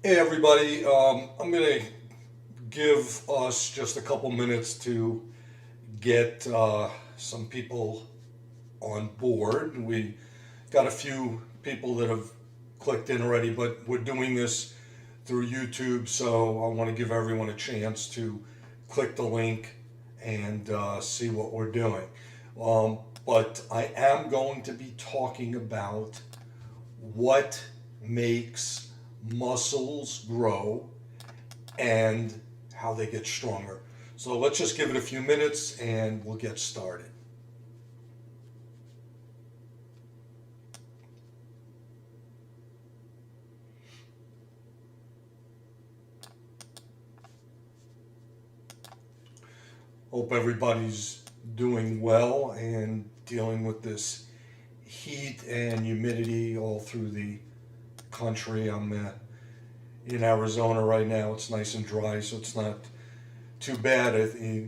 Hey everybody, I'm going to give us just a couple minutes to get some people on board. We got a few people that have clicked in already, but we're doing this through YouTube, so I want to give everyone a chance to click the link and see what we're doing. But I am going to be talking about what makes muscles grow and how they get stronger. So let's just give it a few minutes and we'll get started. Hope everybody's doing well and dealing with this heat and humidity all through the country. I'm in Arizona right now. It's nice and dry, so it's not too bad.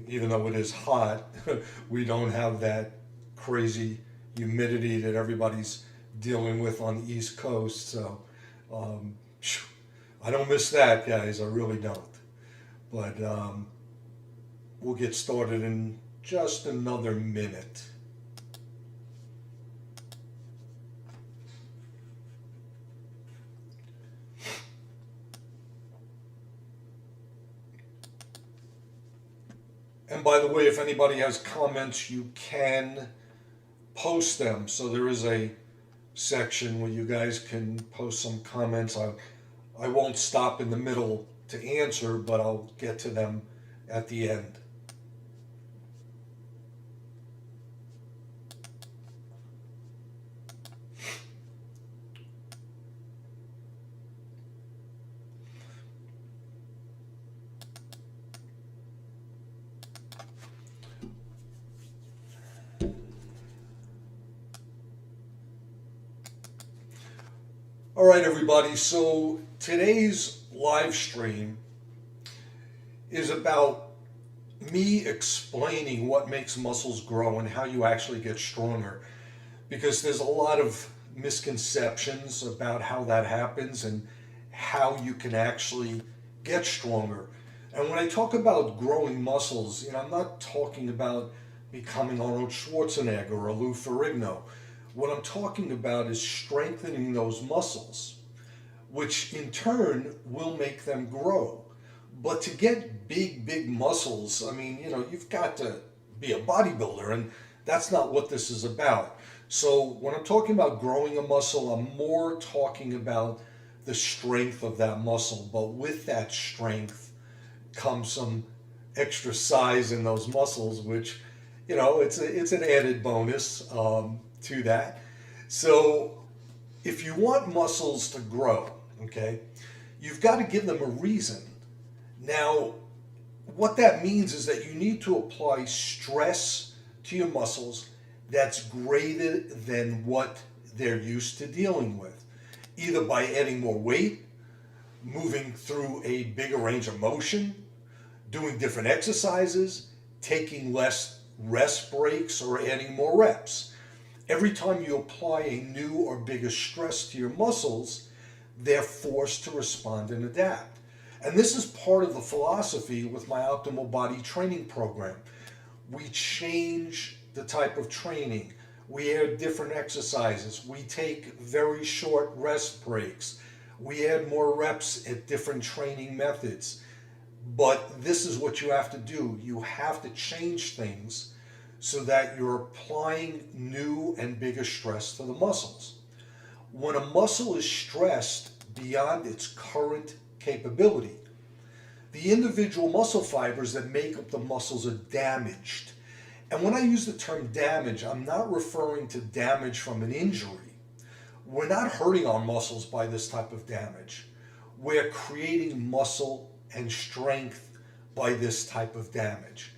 Even though it is hot, we don't have that crazy humidity that everybody's dealing with on the East Coast. So um, I don't miss that, guys. I really don't. But we'll get started in just another minute. And by the way, if anybody has comments, you can post them. So there is a section where you guys can post some comments. I won't stop in the middle to answer, but I'll get to them at the end. All right, everybody. So today's live stream is about me explaining what makes muscles grow and how you actually get stronger. Because there's a lot of misconceptions about how that happens and how you can actually get stronger. And when I talk about growing muscles, I'm not talking about becoming Arnold Schwarzenegger or Lou Ferrigno. What I'm talking about is strengthening those muscles, which in turn will make them grow. But to get big, big muscles, you've got to be a bodybuilder, and that's not what this is about. So when I'm talking about growing a muscle, I'm more talking about the strength of that muscle. But with that strength comes some extra size in those muscles, which, it's an added bonus to that. So if you want muscles to grow, okay, you've got to give them a reason. Now, what that means is that you need to apply stress to your muscles that's greater than what they're used to dealing with, either by adding more weight, moving through a bigger range of motion, doing different exercises, taking less rest breaks, or adding more reps. Every time you apply a new or bigger stress to your muscles, they're forced to respond and adapt. And this is part of the philosophy with my OptimalBody training program. We change the type of training. We add different exercises. We take very short rest breaks. We add more reps at different training methods. But this is what you have to do. You have to change things so that you're applying new and bigger stress to the muscles. When a muscle is stressed beyond its current capability, the individual muscle fibers that make up the muscles are damaged. And when I use the term damage, I'm not referring to damage from an injury. We're not hurting our muscles by this type of damage. We're creating muscle and strength by this type of damage.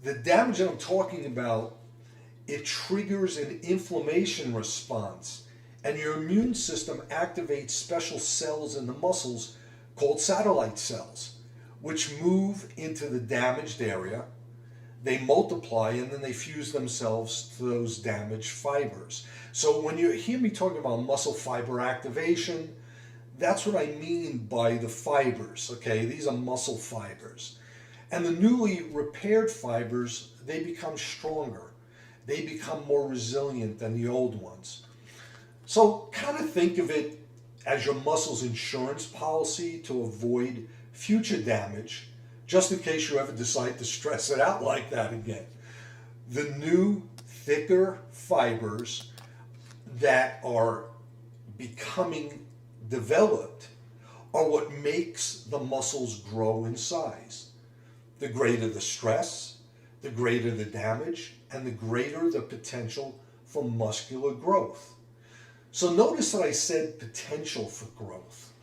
The damage that I'm talking about, it triggers an inflammation response, and your immune system activates special cells in the muscles called satellite cells, which move into the damaged area they multiply, and then they fuse themselves to those damaged fibers. So when you hear me talking about muscle fiber activation, that's what I mean by the fibers, okay? These are muscle fibers. And the newly repaired fibers, they become stronger. They become more resilient than the old ones. So kind of think of it as your muscle's insurance policy to avoid future damage, just in case you ever decide to stress it out like that again. The new, thicker fibers that are becoming developed are what makes the muscles grow in size. The greater the stress, the greater the damage, and the greater the potential for muscular growth. So notice that I said potential for growth.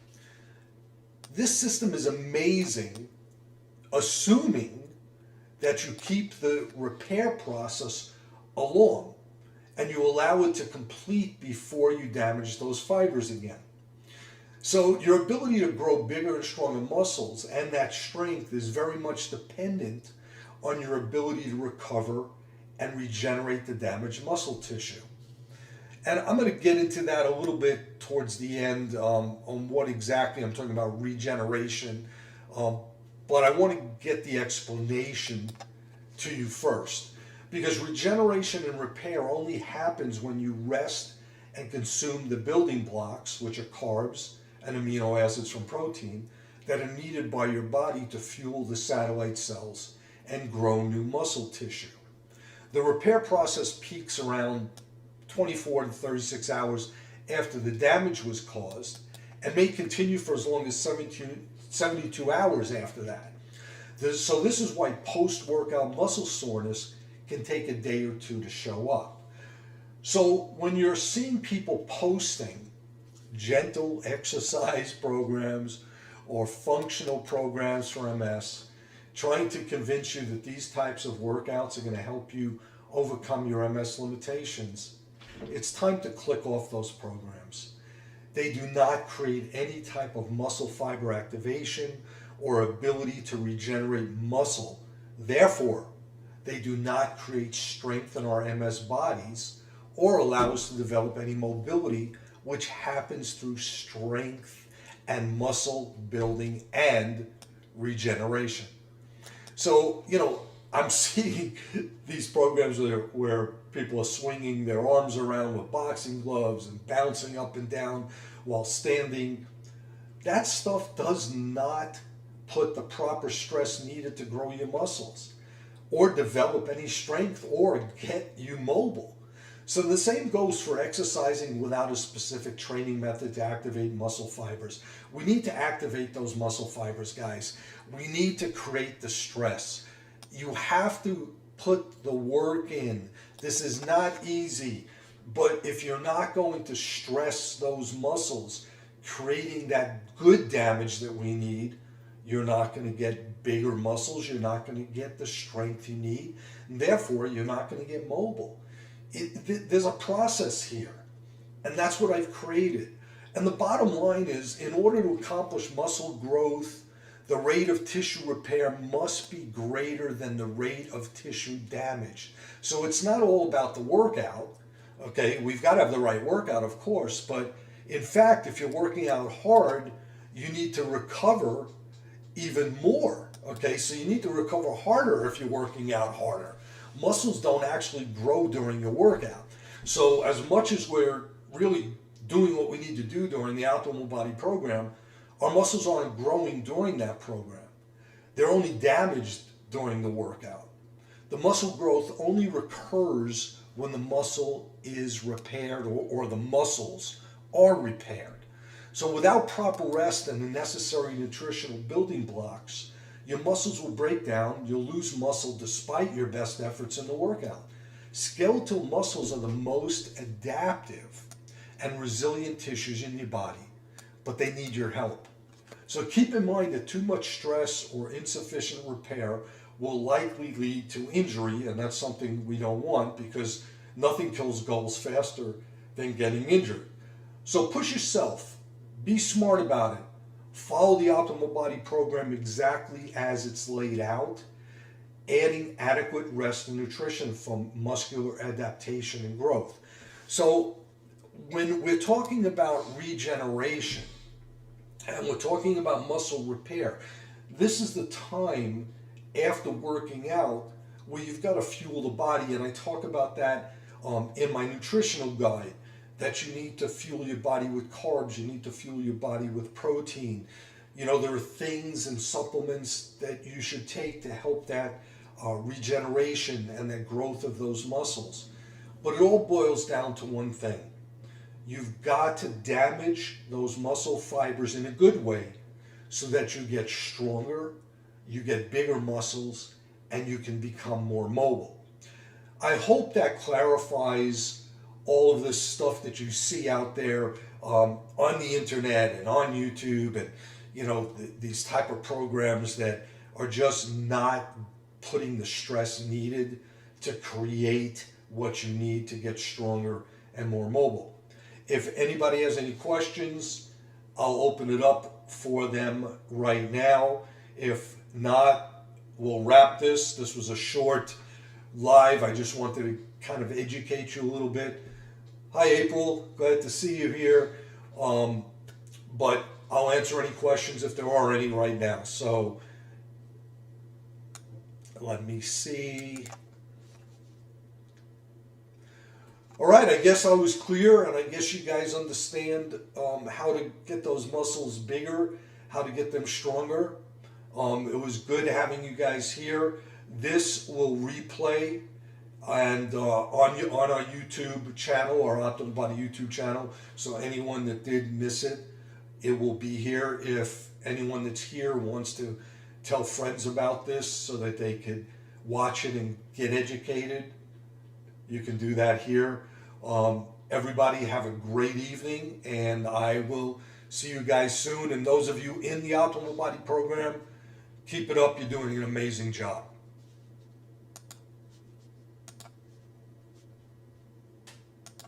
This system is amazing, assuming that you keep the repair process along and you allow it to complete before you damage those fibers again. So your ability to grow bigger and stronger muscles and that strength is very much dependent on your ability to recover and regenerate the damaged muscle tissue. And I'm going to get into that a little bit towards the end on what exactly I'm talking about regeneration. But I want to get the explanation to you first. Because regeneration and repair only happens when you rest and consume the building blocks, which are carbs and amino acids from protein, that are needed by your body to fuel the satellite cells and grow new muscle tissue. The repair process peaks around 24 to 36 hours after the damage was caused and may continue for as long as 72 hours after that. So this is why post-workout muscle soreness can take a day or two to show up. So when you're seeing people posting gentle exercise programs or functional programs for MS, trying to convince you that these types of workouts are going to help you overcome your MS limitations, it's time to click off those programs. They do not create any type of muscle fiber activation or ability to regenerate muscle. Therefore, they do not create strength in our MS bodies or allow us to develop any mobility, which happens through strength and muscle building and regeneration. So, I'm seeing these programs where people are swinging their arms around with boxing gloves and bouncing up and down while standing. That stuff does not put the proper stress needed to grow your muscles or develop any strength or get you mobile. So the same goes for exercising without a specific training method to activate muscle fibers. We need to activate those muscle fibers, guys. We need to create the stress. You have to put the work in. This is not easy, but if you're not going to stress those muscles, creating that good damage that we need, you're not going to get bigger muscles, you're not going to get the strength you need, and therefore you're not going to get mobile. There's a process here, and that's what I've created. And the bottom line is, in order to accomplish muscle growth, the rate of tissue repair must be greater than the rate of tissue damage. So it's not all about the workout, okay? We've got to have the right workout, of course, but in fact, if you're working out hard, you need to recover even more, okay? So you need to recover harder if you're working out harder. Muscles don't actually grow during your workout. So as much as we're really doing what we need to do during the OptimalBody program, our muscles aren't growing during that program. They're only damaged during the workout. The muscle growth only recurs when the muscle is repaired or the muscles are repaired. So without proper rest and the necessary nutritional building blocks, your muscles will break down, you'll lose muscle despite your best efforts in the workout. Skeletal muscles are the most adaptive and resilient tissues in your body, but they need your help. So keep in mind that too much stress or insufficient repair will likely lead to injury, and that's something we don't want because nothing kills goals faster than getting injured. So push yourself, be smart about it, follow the OptimalBody program exactly as it's laid out, adding adequate rest and nutrition for muscular adaptation and growth. So when we're talking about regeneration and we're talking about muscle repair, this is the time after working out where you've got to fuel the body. And I talk about that in my nutritional guide, that you need to fuel your body with carbs, you need to fuel your body with protein. You know, there are things and supplements that you should take to help that regeneration and that growth of those muscles. But it all boils down to one thing. You've got to damage those muscle fibers in a good way so that you get stronger, you get bigger muscles, and you can become more mobile. I hope that clarifies all of this stuff that you see out there on the internet and on YouTube, and these type of programs that are just not putting the stress needed to create what you need to get stronger and more mobile. If anybody has any questions, I'll open it up for them right now. If not, we'll wrap this. This was a short live. I just wanted to kind of educate you a little bit. Hi, April. Glad to see you here. But I'll answer any questions if there are any right now. So let me see. All right, I guess I was clear, and I guess you guys understand how to get those muscles bigger, how to get them stronger. It was good having you guys here. This will replay and on our YouTube channel, our OptimalBody YouTube channel. So anyone that did miss it, it will be here. If anyone that's here wants to tell friends about this so that they could watch it and get educated, you can do that here. Everybody have a great evening, and I will see you guys soon. And those of you in the OptimalBody program, keep it up. You're doing an amazing job.